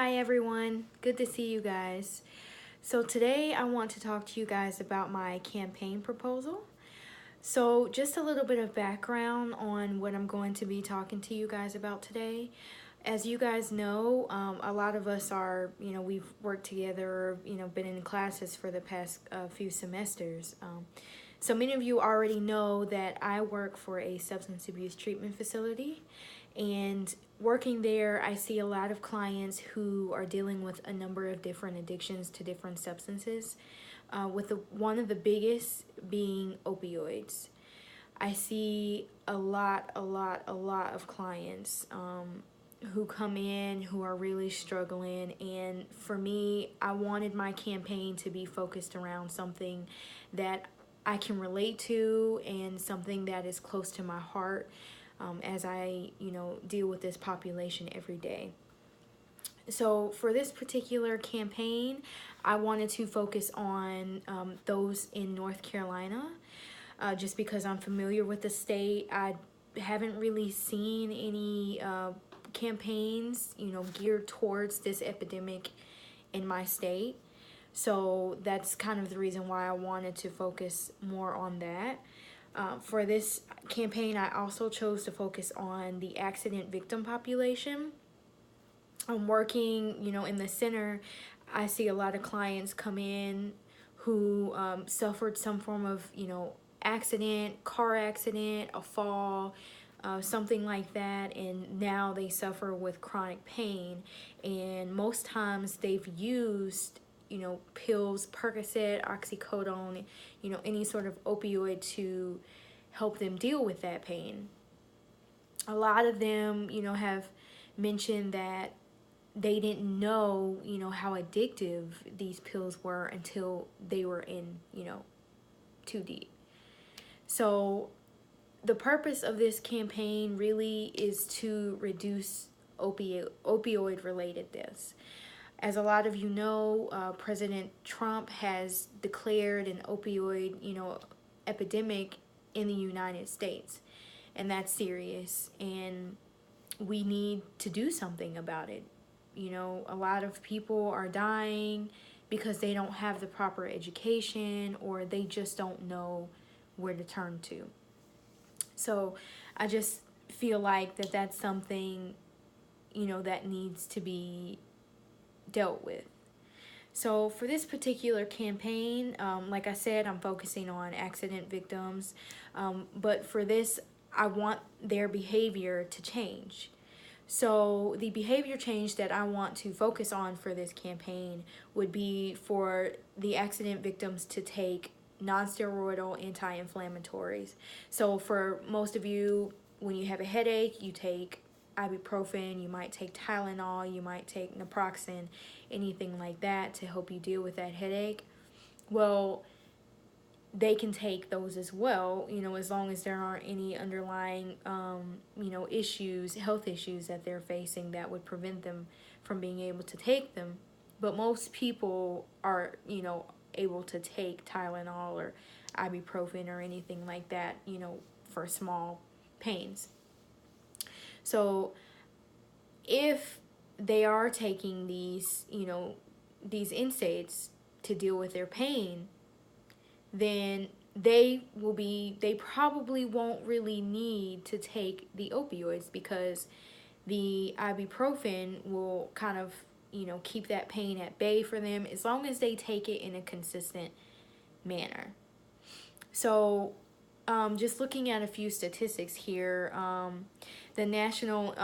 Hi everyone, good to see you guys. So today I want to talk to you guys about my campaign proposal. So just a little bit of background on what I'm going to be talking to you guys about today. As you guys know, a lot of us are, we've worked together, been in classes for the past few semesters. So many of you already know that I work for a substance abuse treatment facility, and working there, I see a lot of clients who are dealing with a number of different addictions to different substances, one of the biggest being opioids. I see a lot of clients who come in who are really struggling. And for me, I wanted my campaign to be focused around something that I can relate to and something that is close to my heart as I, deal with this population every day. So for this particular campaign, I wanted to focus on those in North Carolina, just because I'm familiar with the state. I haven't really seen any campaigns, geared towards this epidemic in my state. So that's kind of the reason why I wanted to focus more on that. For this campaign, I also chose to focus on the accident victim population. I'm working, in the center. I see a lot of clients come in who suffered some form of, accident, car accident, a fall, something like that, and now they suffer with chronic pain. And most times they've used, pills, Percocet, oxycodone, any sort of opioid to help them deal with that pain. A lot of them, have mentioned that they didn't know, how addictive these pills were until they were in, too deep. So the purpose of this campaign really is to reduce opioid related deaths. As a lot of you know, President Trump has declared an opioid, epidemic in the United States, and that's serious. And we need to do something about it. A lot of people are dying because they don't have the proper education or they just don't know where to turn to. So I just feel like that's something, that needs to be dealt with. So for this particular campaign, like I said, I'm focusing on accident victims. But for this, I want their behavior to change. So the behavior change that I want to focus on for this campaign would be for the accident victims to take non-steroidal anti-inflammatories. So for most of you, when you have a headache, you take ibuprofen, you might take Tylenol, you might take naproxen, anything like that to help you deal with that headache. Well, they can take those as well, as long as there aren't any underlying, issues, health issues that they're facing that would prevent them from being able to take them. But most people are, able to take Tylenol or ibuprofen or anything like that, for small pains. So if they are taking these, these NSAIDs to deal with their pain, then they probably won't really need to take the opioids, because the ibuprofen will kind of, keep that pain at bay for them as long as they take it in a consistent manner. So just looking at a few statistics here, the National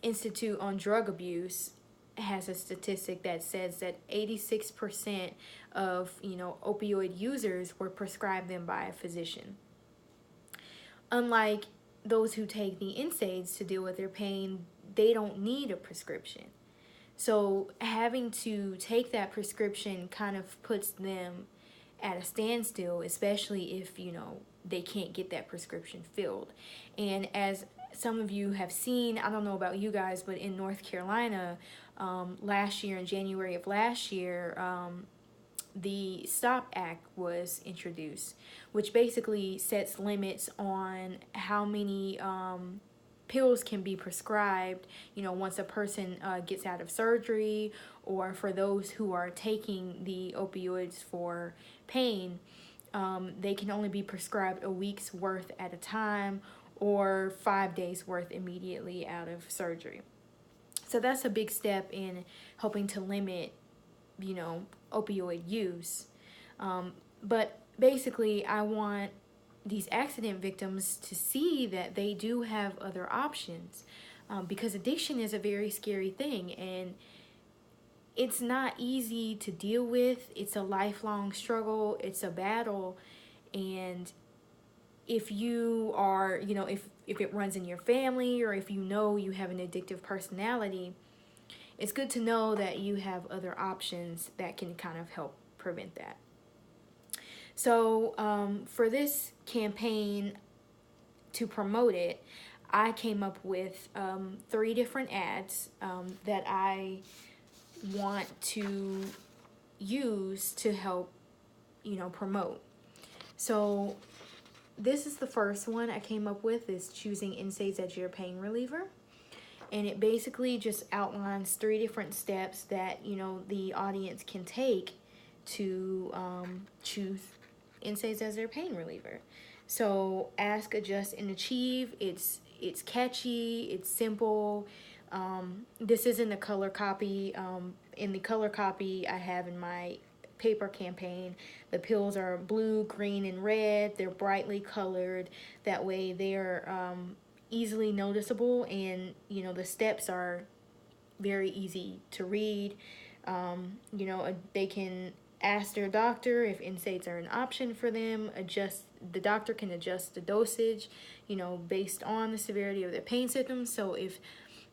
Institute on Drug Abuse has a statistic that says that 86% of opioid users were prescribed them by a physician. Unlike those who take the NSAIDs to deal with their pain, they don't need a prescription. So having to take that prescription kind of puts them at a standstill, especially if they can't get that prescription filled. And as some of you have seen, I don't know about you guys, but in North Carolina, last year, in January of last year, the STOP Act was introduced, which basically sets limits on how many pills can be prescribed, once a person gets out of surgery, or for those who are taking the opioids for pain, they can only be prescribed a week's worth at a time, or 5 days worth immediately out of surgery. So that's a big step in helping to limit, opioid use. But basically, I want these accident victims to see that they do have other options, because addiction is a very scary thing, and it's not easy to deal with. It's a lifelong struggle. It's a battle. And if you are, if it runs in your family, or if you have an addictive personality, it's good to know that you have other options that can kind of help prevent that. So for this campaign, to promote it, I came up with 3 different ads that I want to use to help, promote. So this is the first one I came up with, is choosing NSAIDs as your pain reliever. And it basically just outlines 3 different steps that, the audience can take to choose NSAIDs as their pain reliever. So ask, adjust, and achieve. It's catchy. It's simple. This is in the color copy. In the color copy I have in my paper campaign, the pills are blue, green, and red. They're brightly colored. That way they're easily noticeable, and the steps are very easy to read. They can ask their doctor if NSAIDs are an option for them. The doctor can adjust the dosage, based on the severity of their pain symptoms. So if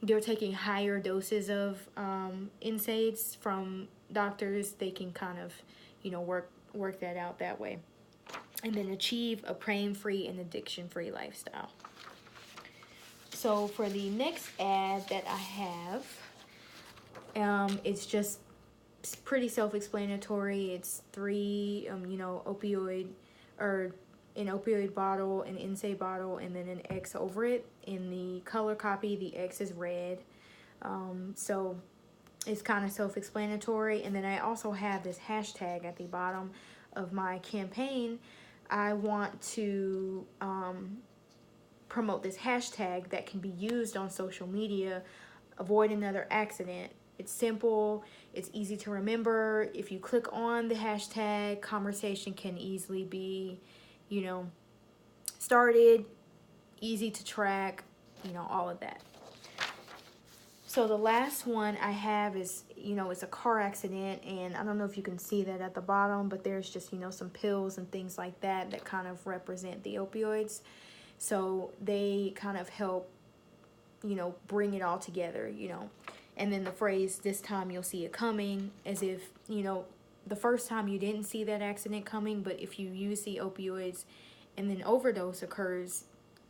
they're taking higher doses of NSAIDs from doctors, they can kind of, work that out that way. And then achieve a pain-free and addiction-free lifestyle. So for the next ad that I have, it's just pretty self-explanatory. It's 3, opioid, or an opioid bottle, an NSAID bottle, and then an X over it. In the color copy, the X is red. So it's kind of self-explanatory. And then I also have this hashtag at the bottom of my campaign. I want to promote this hashtag that can be used on social media. Avoid another accident. It's simple. It's easy to remember. If you click on the hashtag, conversation can easily be, started. Easy to track, all of that. So the last one I have is, it's a car accident, and I don't know if you can see that at the bottom, but there's just, some pills and things like that kind of represent the opioids. So they kind of help, bring it all together, And then the phrase, "this time you'll see it coming," as if, the first time you didn't see that accident coming, but if you use the opioids and then overdose occurs,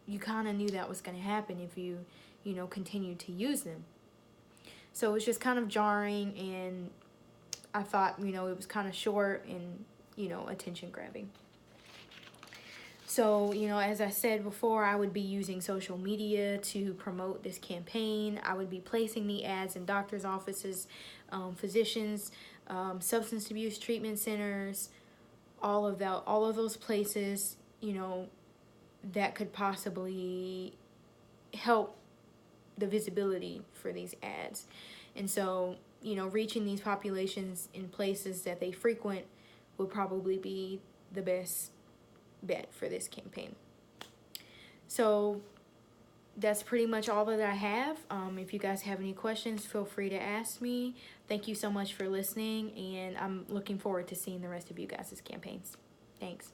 you kind of knew that was going to happen if you, continued to use them. So it's just kind of jarring, and I thought, it was kind of short and, attention grabbing. So, as I said before, I would be using social media to promote this campaign. I would be placing the ads in doctors' offices, physicians, substance abuse treatment centers, all of those places, that could possibly help the visibility for these ads. And so, reaching these populations in places that they frequent will probably be the best bet for this campaign. So that's pretty much all that I have. If you guys have any questions, feel free to ask me. Thank you so much for listening, and I'm looking forward to seeing the rest of you guys' campaigns. Thanks.